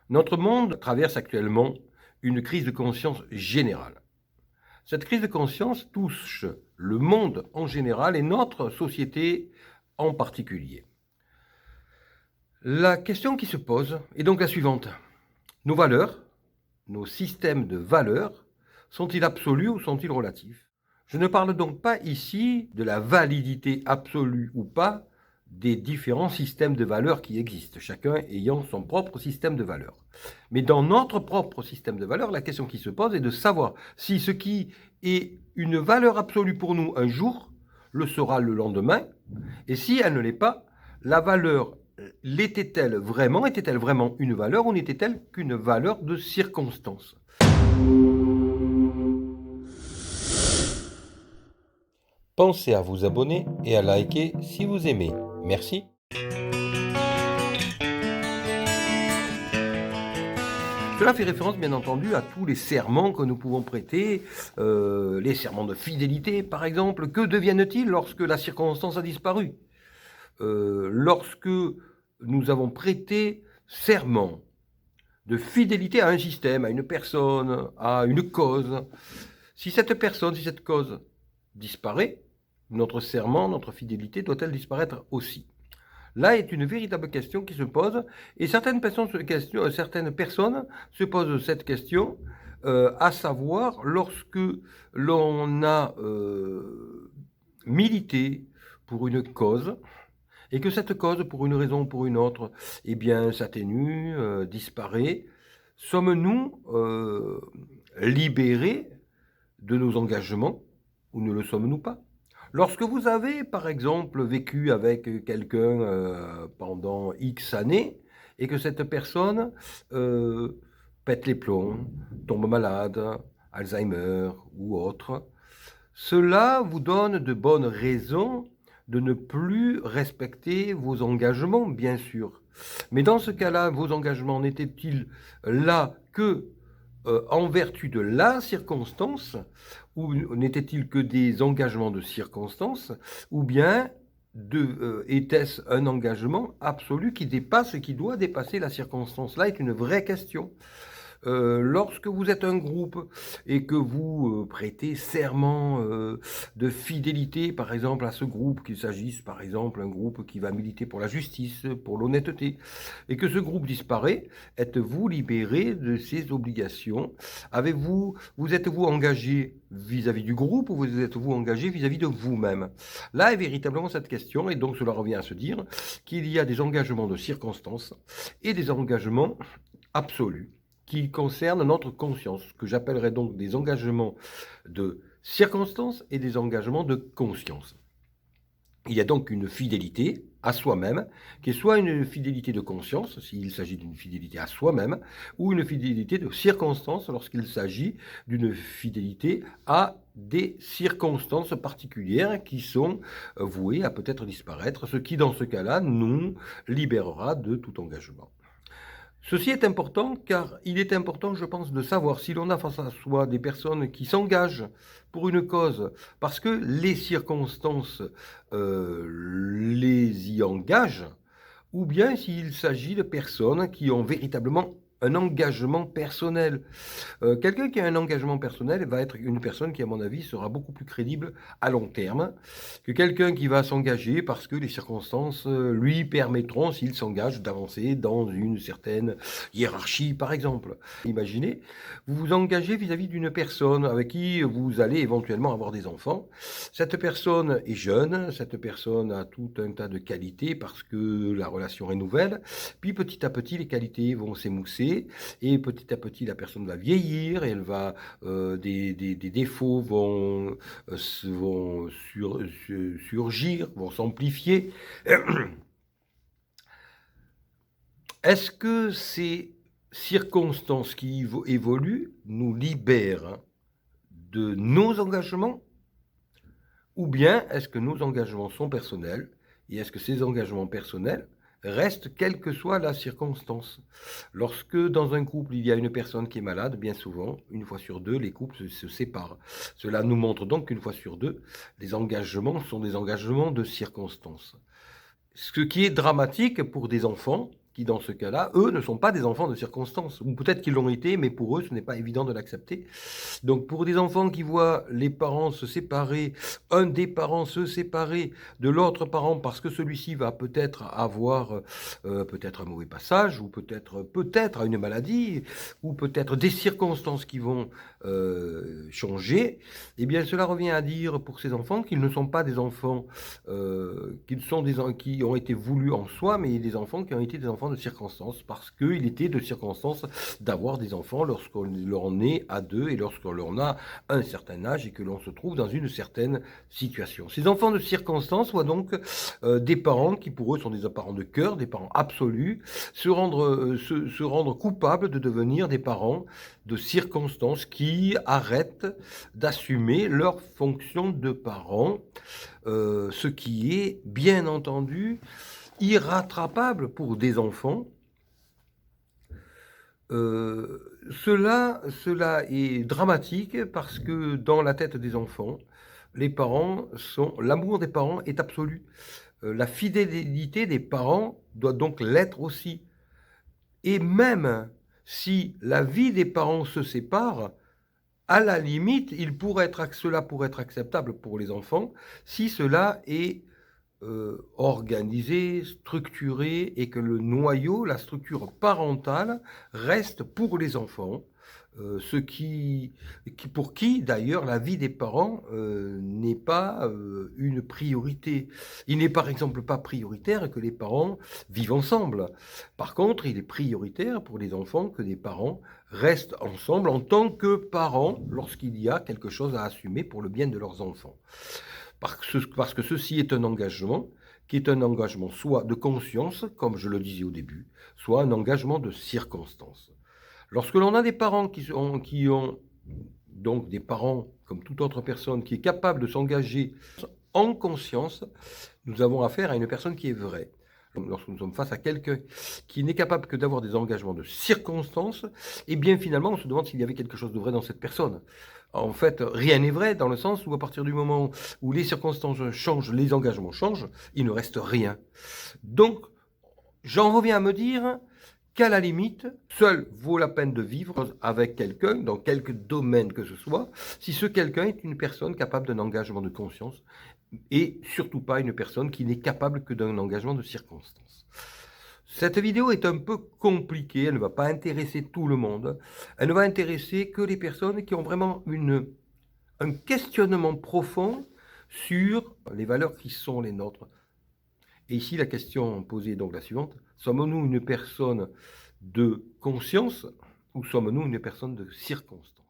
Notre monde traverse actuellement une crise de conscience générale. Cette crise de conscience touche le monde en général et notre société en particulier. La question qui se pose est donc la suivante. Nos valeurs, nos systèmes de valeurs, sont-ils absolus ou sont-ils relatifs? Je ne parle donc pas ici de la validité absolue ou pas des différents systèmes de valeurs qui existent, chacun ayant son propre système de valeurs. Mais dans notre propre système de valeurs, la question qui se pose est de savoir si ce qui est une valeur absolue pour nous un jour le sera le lendemain, et si elle ne l'est pas, la valeur l'était-elle vraiment? Était-elle vraiment une valeur ou n'était-elle qu'une valeur de circonstance? Pensez à vous abonner et à liker si vous aimez. Merci. Cela fait référence bien entendu à tous les serments que nous pouvons prêter, les serments de fidélité par exemple. Que deviennent-ils lorsque la circonstance a disparu? Lorsque nous avons prêté serment de fidélité à un système, à une personne, à une cause, si cette personne, si cette cause disparaît, notre serment, notre fidélité doit-elle disparaître aussi? Là est une véritable question qui se pose, et certaines personnes se posent cette question, à savoir lorsque l'on a milité pour une cause, et que cette cause, pour une raison ou pour une autre, eh bien, s'atténue, disparaît, sommes-nous libérés de nos engagements ou ne le sommes-nous pas? Lorsque vous avez, par exemple, vécu avec quelqu'un pendant X années et que cette personne pète les plombs, tombe malade, Alzheimer ou autre, cela vous donne de bonnes raisons de ne plus respecter vos engagements, bien sûr. Mais dans ce cas-là, vos engagements n'étaient-ils là que en vertu de la circonstance, ou n'était-il que des engagements de circonstance, ou bien était-ce un engagement absolu qui dépasse, qui doit dépasser la circonstance? Là est une vraie question. Lorsque vous êtes un groupe et que vous prêtez serment de fidélité, par exemple, à ce groupe, qu'il s'agisse, par exemple, un groupe qui va militer pour la justice, pour l'honnêteté, et que ce groupe disparaît, êtes-vous libéré de ces obligations? Vous êtes-vous engagé vis-à-vis du groupe ou vous êtes-vous engagé vis-à-vis de vous-même? Là est véritablement cette question, et donc cela revient à se dire qu'il y a des engagements de circonstances et des engagements absolus qui concernent notre conscience, que j'appellerais donc des engagements de circonstance et des engagements de conscience. Il y a donc une fidélité à soi-même, qui est soit une fidélité de conscience, s'il s'agit d'une fidélité à soi-même, ou une fidélité de circonstance lorsqu'il s'agit d'une fidélité à des circonstances particulières qui sont vouées à peut-être disparaître, ce qui dans ce cas-là nous libérera de tout engagement. Ceci est important car il est important, je pense, de savoir si l'on a face à soi des personnes qui s'engagent pour une cause parce que les circonstances les y engagent, ou bien s'il s'agit de personnes qui ont véritablement un engagement personnel. Quelqu'un qui a un engagement personnel va être une personne qui, à mon avis, sera beaucoup plus crédible à long terme que quelqu'un qui va s'engager parce que les circonstances lui permettront, s'il s'engage, d'avancer dans une certaine hiérarchie, par exemple. Imaginez, vous vous engagez vis-à-vis d'une personne avec qui vous allez éventuellement avoir des enfants. Cette personne est jeune, cette personne a tout un tas de qualités parce que la relation est nouvelle. Puis petit à petit, les qualités vont s'émousser et petit à petit, la personne va vieillir, et elle va, des défauts vont surgir, vont s'amplifier. Est-ce que ces circonstances qui évoluent nous libèrent de nos engagements? Ou bien est-ce que nos engagements sont personnels et est-ce que ces engagements personnels restent quelle que soit la circonstance? Lorsque dans un couple il y a une personne qui est malade, bien souvent, une fois sur deux, les couples se séparent. Cela nous montre donc qu'une fois sur deux, les engagements sont des engagements de circonstance. Ce qui est dramatique pour des enfants qui, dans ce cas-là, eux, ne sont pas des enfants de circonstance. Ou peut-être qu'ils l'ont été, mais pour eux, ce n'est pas évident de l'accepter. Donc, pour des enfants qui voient les parents se séparer, un des parents se séparer de l'autre parent parce que celui-ci va peut-être avoir peut-être un mauvais passage, ou peut-être une maladie, ou peut-être des circonstances qui vont changer, eh bien, cela revient à dire pour ces enfants qu'ils ne sont pas des enfants qui ont été voulus en soi, mais des enfants qui ont été des enfants de circonstances, parce qu'il était de circonstances d'avoir des enfants lorsqu'on leur naît à deux et lorsqu'on leur a un certain âge et que l'on se trouve dans une certaine situation. Ces enfants de circonstances voient donc des parents qui pour eux sont des parents de cœur, des parents absolus, se rendre coupables de devenir des parents de circonstances qui arrêtent d'assumer leur fonction de parents, ce qui est bien entendu irrattrapable pour des enfants. Cela est dramatique parce que dans la tête des enfants, l'amour des parents est absolu. La fidélité des parents doit donc l'être aussi. Et même si la vie des parents se sépare, à la limite, cela pourrait être acceptable pour les enfants si cela est organisé, structuré, et que le noyau, la structure parentale, reste pour les enfants. Pour qui, d'ailleurs, la vie des parents n'est pas une priorité. Il n'est par exemple pas prioritaire que les parents vivent ensemble. Par contre, il est prioritaire pour les enfants que les parents restent ensemble en tant que parents lorsqu'il y a quelque chose à assumer pour le bien de leurs enfants. Parce que ceci est un engagement qui est un engagement soit de conscience, comme je le disais au début, soit un engagement de circonstance. Lorsque l'on a des parents qui ont donc des parents, comme toute autre personne, qui est capable de s'engager en conscience, nous avons affaire à une personne qui est vraie. Lorsque nous sommes face à quelqu'un qui n'est capable que d'avoir des engagements de circonstance, eh bien finalement on se demande s'il y avait quelque chose de vrai dans cette personne. En fait, rien n'est vrai dans le sens où à partir du moment où les circonstances changent, les engagements changent, il ne reste rien. Donc, j'en reviens à me dire qu'à la limite, seul vaut la peine de vivre avec quelqu'un, dans quelque domaine que ce soit, si ce quelqu'un est une personne capable d'un engagement de conscience, et surtout pas une personne qui n'est capable que d'un engagement de circonstance. Cette vidéo est un peu compliquée, elle ne va pas intéresser tout le monde, elle ne va intéresser que les personnes qui ont vraiment un questionnement profond sur les valeurs qui sont les nôtres. Et ici, la question posée est donc la suivante: sommes-nous une personne de conscience ou sommes-nous une personne de circonstance?